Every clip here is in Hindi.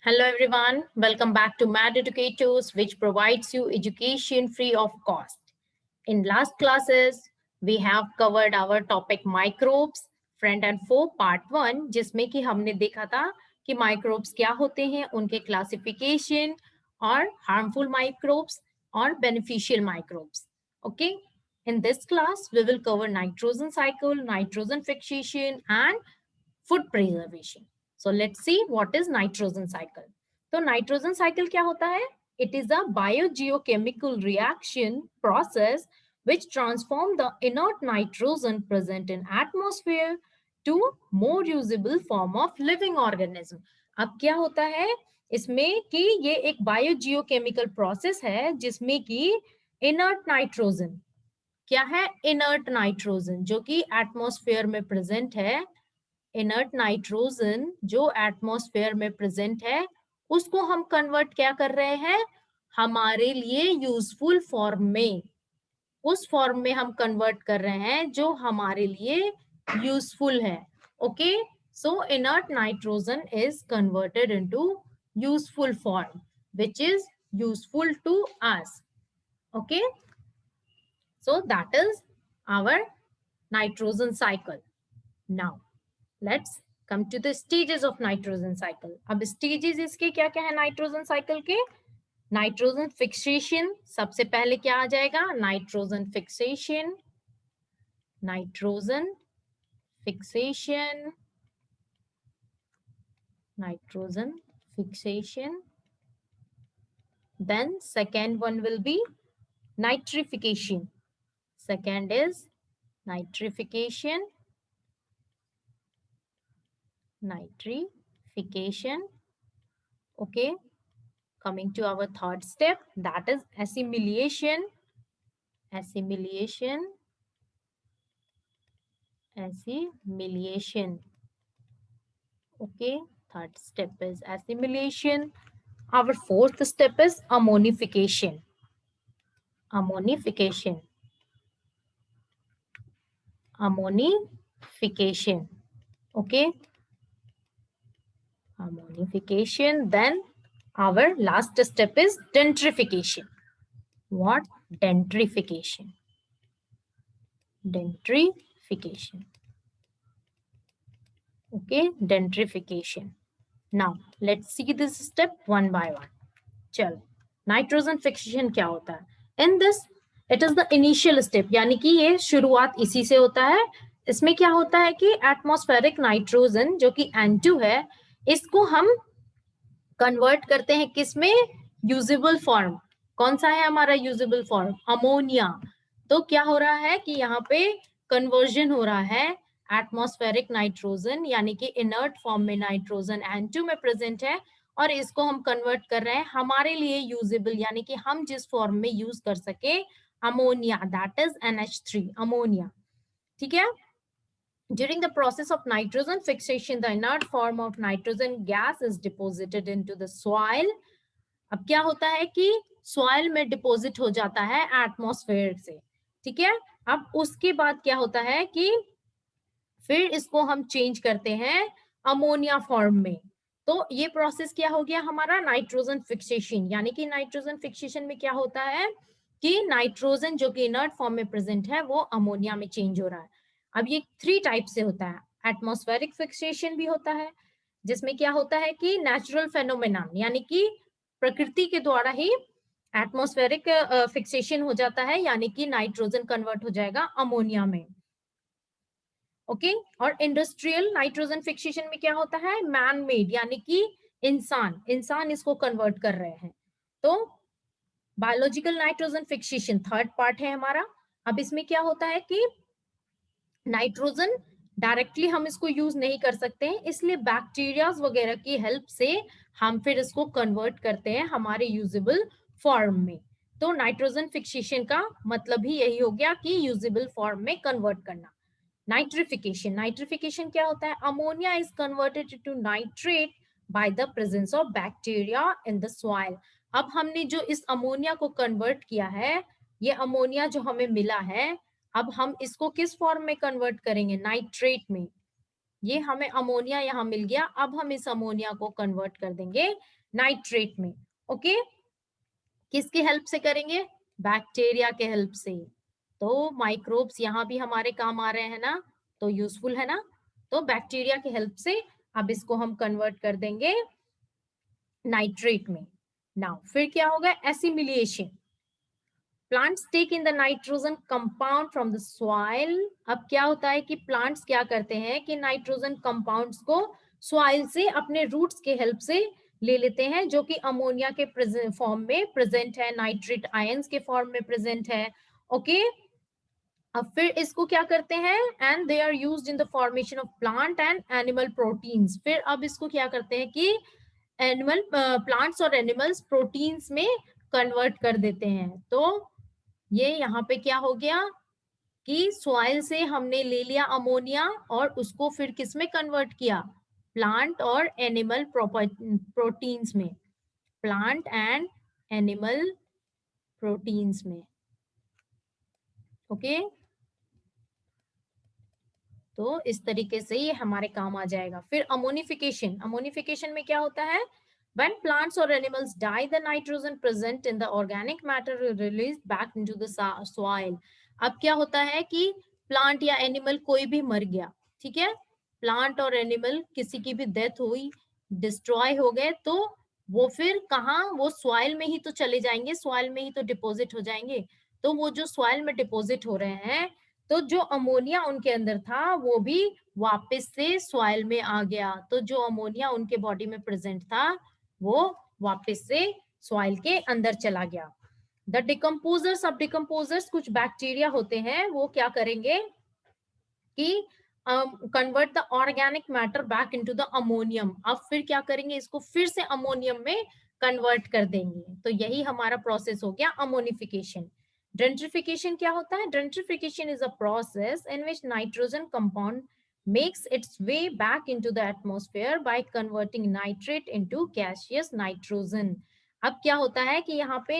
Hello everyone, welcome back to Mad Educators, which provides you education free of cost. In last classes, we have covered our topic microbes, friend and foe part 1, जिसमें कि हमने देखा था कि microbes क्या होते हैं, उनके classification और harmful microbes और beneficial microbes. Okay, in this class, we will cover nitrogen cycle, nitrogen fixation and food preservation. So let's see what is nitrogen cycle. तो nitrogen cycle क्या होता है? It is a biogeochemical reaction process which transform the inert nitrogen present in atmosphere to more usable form of living organism. अब क्या होता है इसमें कि ये एक बायोजियोकेमिकल प्रोसेस है जिसमें कि इनर्ट नाइट्रोजन क्या है? इनर्ट नाइट्रोजन जो कि एटमॉस्फेयर में प्रेजेंट है, इनर्ट नाइट्रोजन जो एटमॉस्फेयर में प्रेजेंट है उसको हम कन्वर्ट क्या कर रहे हैं हमारे लिए यूजफुल फॉर्म में, उस फॉर्म में हम कन्वर्ट कर रहे हैं जो हमारे लिए यूजफुल है. Okay, so inert nitrogen is converted into useful form which is useful to us. Okay, so that is our nitrogen cycle. Now let's come to the stages of nitrogen cycle. अब stages इसके क्या क्या है nitrogen cycle के? नाइट्रोजन फिक्सेशन सबसे पहले क्या आ जाएगा? Nitrogen fixation, nitrogen fixation, nitrogen fixation. Then second one will be nitrification. Second is nitrification, nitrification. Okay, coming to our third step, that is assimilation, assimilation, assimilation. Okay, third step is assimilation. Our fourth step is ammonification, ammonification, ammonification. Okay, ammonification. Then our last step is denitrification. What? Denitrification, denitrification. Okay, denitrification. Now let's see this step one by one. चलो, नाइट्रोजन फिक्सेशन क्या होता है? In this it is the initial step, यानी कि ये शुरुआत इसी से होता है. इसमें क्या होता है कि एटमॉस्फेरिक नाइट्रोजन जो कि N2 है, इसको हम कन्वर्ट करते हैं किसमें? Usable form. कौन सा है हमारा यूजेबल फॉर्म? अमोनिया. तो क्या हो रहा है कि यहाँ पे कन्वर्जन हो रहा है एटमॉस्फेरिक नाइट्रोजन यानी कि इनर्ट फॉर्म में नाइट्रोजन N2 में प्रेजेंट है और इसको हम कन्वर्ट कर रहे हैं हमारे लिए यूजेबल यानी कि हम जिस फॉर्म में यूज कर सके, ammonia, that is NH3, ammonia. ठीक है. During the process of nitrogen fixation, the inert form of nitrogen gas is deposited into the soil. अब क्या होता है कि सॉइल में डिपॉजिट हो जाता है एटमॉस्फेयर से. ठीक है. अब उसके बाद क्या होता है कि फिर इसको हम चेंज करते हैं अमोनिया फॉर्म में. तो ये प्रोसेस क्या हो गया हमारा? Nitrogen fixation. यानी कि नाइट्रोजन फिक्सेशन में क्या होता है कि नाइट्रोजन जो कि इनर्ट फॉर्म में प्रेजेंट है वो अमोनिया में चेंज हो रहा है. अब ये 3 टाइप से होता है. एटमॉस्फेरिक फिक्सेशन भी होता है जिसमें क्या होता है कि नेचुरल फेनोमेना यानी कि प्रकृति के द्वारा ही एटमॉस्फेरिक फिक्सेशन हो जाता है यानी कि नाइट्रोजन कन्वर्ट हो जाएगा अमोनिया में. ओके, और इंडस्ट्रियल नाइट्रोजन फिक्सेशन में क्या होता है? मैन मेड यानी कि इंसान इसको कन्वर्ट कर रहे हैं. तो biological nitrogen fixation third part है हमारा. अब इसमें क्या होता है कि नाइट्रोजन डायरेक्टली हम इसको यूज नहीं कर सकते हैं, इसलिए बैक्टीरियाज वगैरह की हेल्प से हम फिर इसको कन्वर्ट करते हैं हमारे यूजेबल फॉर्म में. तो नाइट्रोजन फिक्सेशन का मतलब ही यही हो गया कि यूजेबल फॉर्म में कन्वर्ट करना. नाइट्रिफिकेशन, नाइट्रिफिकेशन क्या होता है? Ammonia is converted to nitrate by the presence of bacteria in the soil. अब हमने जो इस अमोनिया को कन्वर्ट किया है, ये अमोनिया जो हमें मिला है, अब हम इसको किस फॉर्म में कन्वर्ट करेंगे? नाइट्रेट में. ये हमें अमोनिया यहाँ मिल गया, अब हम इस अमोनिया को कन्वर्ट कर देंगे नाइट्रेट में। ओके, किसकी हेल्प से करेंगे? बैक्टीरिया के हेल्प से। तो माइक्रोब्स यहाँ भी हमारे काम आ रहे हैं ना, तो यूजफुल है ना। तो बैक्टीरिया की हेल्प से अब इसको हम कन्वर्ट कर देंगे नाइट्रेट में। नाउ फिर क्या होगा? Assimilation. Plants take in the nitrogen compound from the soil. अब क्या होता है कि प्लांट्स क्या करते हैं कि नाइट्रोजन कंपाउंड्स को सॉइल से अपने रूट्स के हेल्प से ले लेते हैं, जो कि अमोनिया के फॉर्म में प्रेजेंट है, नाइट्रेट आयंस के फॉर्म में प्रेजेंट है। ओके, अब फिर इसको क्या करते हैं? And they are used in the formation of plant and animal proteins. फिर अब इसको क्या करते हैं कि एनिमल प्लांट्स और एनिमल्स प्रोटीन्स में कन्वर्ट कर देते हैं। तो ये यहाँ पे क्या हो गया कि सॉइल से हमने ले लिया अमोनिया और उसको फिर किस में कन्वर्ट किया? प्लांट और एनिमल प्रोटीन्स में, प्लांट एंड एनिमल प्रोटीन्स में। ओके, तो इस तरीके से ये हमारे काम आ जाएगा। फिर अमोनिफिकेशन। अमोनिफिकेशन में क्या होता है? When plants or animals die, the nitrogen present in the organic matter is released back into the soil. अब क्या होता है कि प्लांट या एनिमल कोई भी मर गया, ठीक है, प्लांट और एनिमल किसी की भी डेथ हुई, डिस्ट्रॉय हो गए, तो वो फिर कहाँ? वो सॉइल में ही तो चले जाएंगे, सॉइल में ही तो डिपॉजिट हो जाएंगे। तो वो जो सॉइल में डिपॉजिट हो रहे हैं, तो जो अमोनिया उनके अंदर था वो भी वापस से सॉइल में आ गया। तो जो अमोनिया उनके बॉडी में प्रेजेंट था वो वापस से सॉइल के अंदर चला गया। द डिकम्पोजर्स, अब डिकम्पोजर्स कुछ बैक्टीरिया होते हैं, वो क्या करेंगे कि convert the organic matter back into the ammonium. अब फिर क्या करेंगे? इसको फिर से अमोनियम में कन्वर्ट कर देंगे। तो यही हमारा प्रोसेस हो गया अमोनिफिकेशन। डेंट्रिफिकेशन क्या होता है? Denitrification is a process in which nitrogen compound makes its way back into the atmosphere by converting nitrate into gaseous nitrogen. अब क्या होता है कि यहाँ पे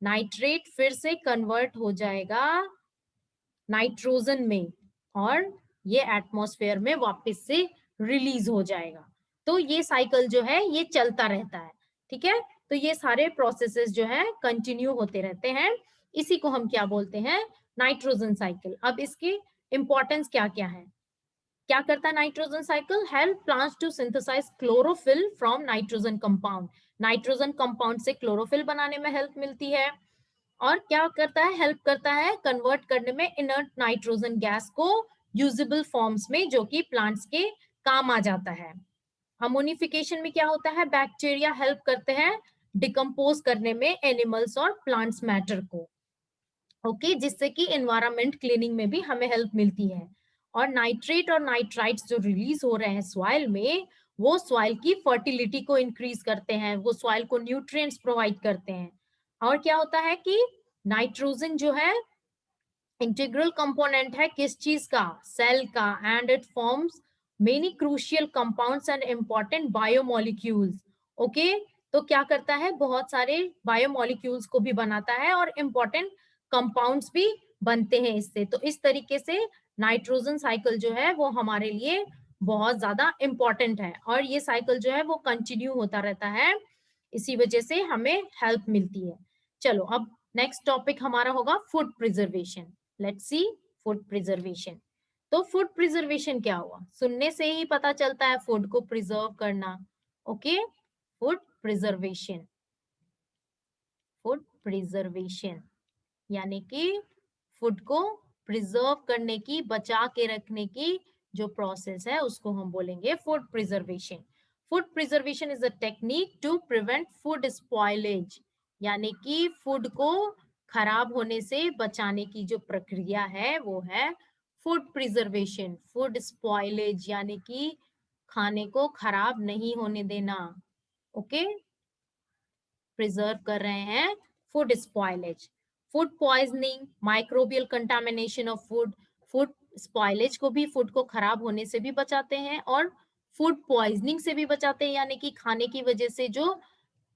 नाइट्रेट फिर से कन्वर्ट हो जाएगा नाइट्रोजन में और ये एटमॉस्फेयर में वापस से रिलीज हो जाएगा। तो ये साइकिल जो है ये चलता रहता है, ठीक है। तो ये सारे प्रोसेसेस जो है कंटिन्यू होते रहते हैं। इसी को हम क्या बोलते हैं? Nitrogen cycle. अब इसकी इंपॉर्टेंस क्या क्या है? क्या करता है nitrogen cycle? Help plants to synthesise chlorophyll from nitrogen compound. Nitrogen compound से क्लोरोफिल बनाने में हेल्प मिलती है। और क्या करता है? हेल्प करता है कन्वर्ट करने में इनर्ट नाइट्रोजन गैस को यूजेबल फॉर्म्स में, जो कि प्लांट्स के काम आ जाता है। अमोनिफिकेशन में क्या होता है? बैक्टीरिया हेल्प करते हैं डिकम्पोज करने में एनिमल्स और प्लांट्स मैटर को, ओके, जिससे कि एनवायरमेंट क्लीनिंग में भी हमें हेल्प मिलती है। और नाइट्रेट और नाइट्राइट्स जो रिलीज हो रहे हैं सॉइल में, वो सॉइल की फर्टिलिटी को इंक्रीज करते हैं, वो सॉइल को न्यूट्रिएंट्स प्रोवाइड करते हैं। और क्या होता है कि नाइट्रोजन जो है इंटीग्रल कंपोनेंट है किस चीज का? सेल का। And it forms many crucial compounds and important biomolecules. Okay, तो क्या करता है? बहुत सारे बायोमोलिक्यूल्स को भी बनाता है और इंपॉर्टेंट कंपाउंड्स भी बनते हैं इससे। तो इस तरीके से नाइट्रोजन साइकिल जो है वो हमारे लिए बहुत ज्यादा इंपॉर्टेंट है और ये साइकिल जो है वो कंटिन्यू होता रहता है, इसी वजह से हमें हेल्प मिलती है। चलो अब नेक्स्ट टॉपिक हमारा होगा food preservation. Let's sea food preservation. तो फूड प्रिजर्वेशन क्या हुआ? सुनने से ही पता चलता है फूड को प्रिजर्व करना। Okay, food preservation, food preservation यानी कि फूड को प्रिजर्व करने की, बचा के रखने की जो प्रोसेस है उसको हम बोलेंगे food preservation. Food preservation is a technique to prevent food spoilage, यानी कि फूड को खराब होने से बचाने की जो प्रक्रिया है वो है फूड प्रिजर्वेशन। फूड स्पॉइलेज यानी कि खाने को खराब नहीं होने देना। ओके, प्रिजर्व कर रहे हैं food spoilage. Food poisoning, microbial contamination of food. Food spoilage को भी फूड को खराब होने से भी बचाते हैं और फूड पॉइजनिंग से भी बचाते हैं, यानी कि खाने की वजह से जो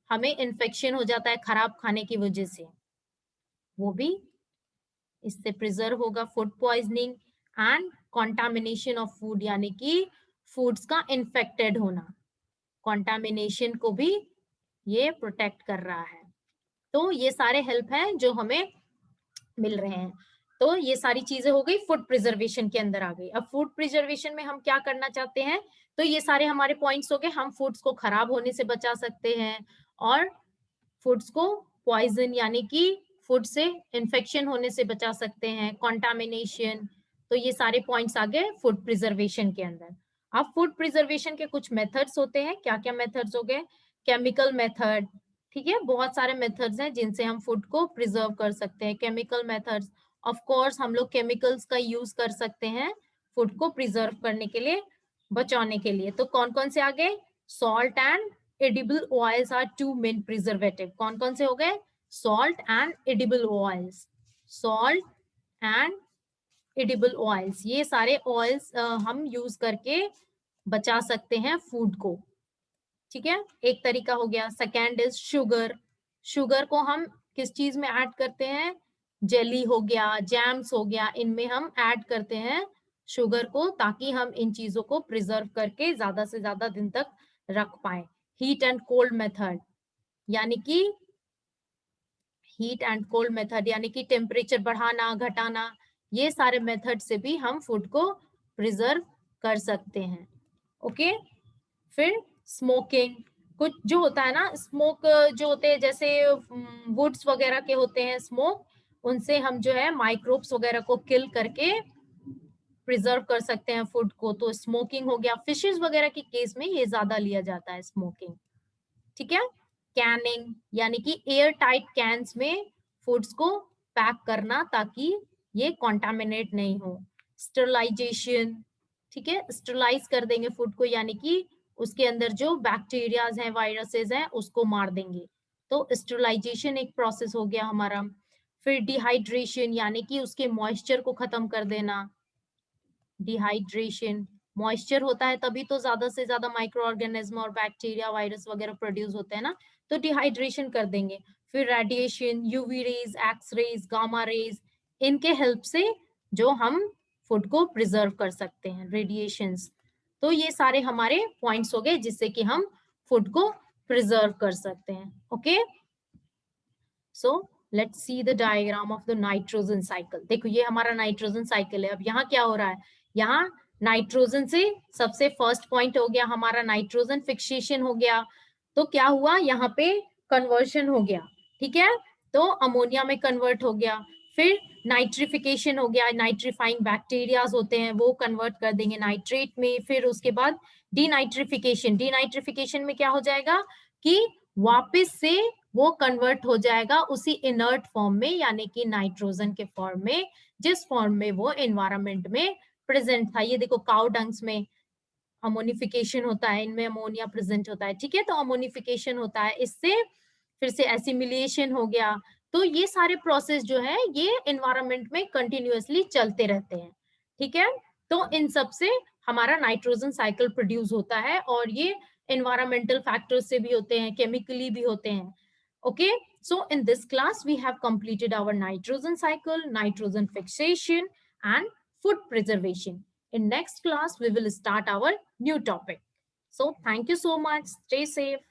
हमें इन्फेक्शन हो जाता है खराब खाने की वजह से, वो भी इससे प्रिजर्व होगा, food poisoning. And contamination of food यानी कि फूड्स का इन्फेक्टेड होना, कॉन्टामिनेशन को भी ये प्रोटेक्ट कर रहा है। तो ये सारे हेल्प हैं जो हमें मिल रहे हैं। तो ये सारी चीजें हो गई फूड प्रिजर्वेशन के अंदर आ गई। अब फूड प्रिजर्वेशन में हम क्या करना चाहते हैं, तो ये सारे हमारे पॉइंट्स हो गए। हम फूड्स को खराब होने से बचा सकते हैं और फूड्स को पॉइजन यानी कि फूड से इंफेक्शन होने से बचा सकते हैं, कॉन्टामिनेशन। तो ये सारे पॉइंट्स आ गए फूड प्रिजर्वेशन के अंदर। अब फूड प्रिजर्वेशन के कुछ मेथड्स होते हैं। क्या क्या मेथड्स हो गए? केमिकल मेथड, ठीक है, बहुत सारे मेथड्स हैं जिनसे हम फूड को प्रिजर्व कर सकते हैं। केमिकल मेथड्स, ऑफ कोर्स हम लोग केमिकल्स का यूज कर सकते हैं फूड को प्रिजर्व करने के लिए, बचाने के लिए। तो कौन कौन से आ गए? Salt and edible oils are two main preservative. कौन कौन से हो गए? salt and edible oils, salt and edible oils, ये सारे oils हम यूज करके बचा सकते हैं फूड को, ठीक है, एक तरीका हो गया। सेकेंड इज शुगर, शुगर को हम किस चीज में ऐड करते हैं? जेली हो गया, जैम्स हो गया, इनमें हम ऐड करते हैं शुगर को, ताकि हम इन चीजों को प्रिजर्व करके ज्यादा से ज्यादा दिन तक रख पाए। हीट एंड कोल्ड मेथड यानी कि हीट एंड कोल्ड मेथड यानी कि टेम्परेचर बढ़ाना घटाना, ये सारे मेथड से भी हम फूड को प्रिजर्व कर सकते हैं। ओके, फिर स्मोकिंग, कुछ जो होता है ना, स्मोक जो होते हैं जैसे वुड्स वगैरह के होते हैं स्मोक, उनसे हम जो है माइक्रोब्स वगैरह को किल करके प्रिजर्व कर सकते हैं फूड को। तो स्मोकिंग हो गया। फिशेस वगैरह के केस में ये ज्यादा लिया जाता है स्मोकिंग, ठीक है। कैनिंग यानी कि एयर टाइट कैंस में फूड्स को पैक करना ताकि ये कॉन्टामिनेट नहीं हो। स्टरलाइजेशन, ठीक है, स्टरलाइज कर देंगे फूड को, यानी कि उसके अंदर जो बैक्टीरियाज हैं, वायरसेस हैं, उसको मार देंगे। तो स्टरलाइजेशन एक प्रोसेस हो गया हमारा। फिर डिहाइड्रेशन यानी कि उसके मॉइस्चर को खत्म कर देना। डिहाइड्रेशन, मॉइस्चर होता है तभी तो ज्यादा से ज्यादा माइक्रो ऑर्गेनिज्म और बैक्टीरिया वायरस वगैरह प्रोड्यूस होते हैं ना, तो डिहाइड्रेशन कर देंगे। फिर radiation, UV rays, X rays, gamma rays, इनके हेल्प से जो हम फूड को प्रिजर्व कर सकते हैं, रेडिएशंस। तो ये सारे हमारे पॉइंट्स हो गए जिससे कि हम फूड को प्रिजर्व कर सकते हैं। Okay, so let's see the diagram of the nitrogen cycle. देखो ये हमारा नाइट्रोजन साइकिल है। अब यहाँ क्या हो रहा है? यहाँ नाइट्रोजन से सबसे फर्स्ट पॉइंट हो गया हमारा नाइट्रोजन फिक्सेशन हो गया। तो क्या हुआ? यहाँ पे कन्वर्शन हो गया, ठीक है, तो अमोनिया में कन्वर्ट हो गया। फिर नाइट्रिफिकेशन हो गया, नाइट्रीफाइंग बैक्टीरियाज होते हैं वो कन्वर्ट कर देंगे नाइट्रेट में। फिर उसके बाद डीनाइट्रिफिकेशन, डीनाइट्रिफिकेशन में क्या हो जाएगा कि वापस से वो कन्वर्ट हो जाएगा उसी इनर्ट फॉर्म में, यानी कि नाइट्रोजन के फॉर्म में, जिस फॉर्म में वो एनवायरमेंट में प्रेजेंट था। ये देखो काउ डंग्स में अमोनिफिकेशन होता है, इनमें अमोनिया प्रेजेंट होता है, ठीक है, तो अमोनिफिकेशन होता है, इससे फिर से एसिमिलेशन हो गया। तो ये सारे प्रोसेस जो है ये एनवायरमेंट में कंटिन्यूअसली चलते रहते हैं, ठीक है। तो इन सब से हमारा नाइट्रोजन साइकिल प्रोड्यूस होता है, और ये एनवायरमेंटल फैक्टर्स से भी होते हैं, केमिकली भी होते हैं। Okay, so in this class we have completed our nitrogen cycle, nitrogen fixation and food preservation. In next class we will start our new topic. So thank you so much. Stay safe.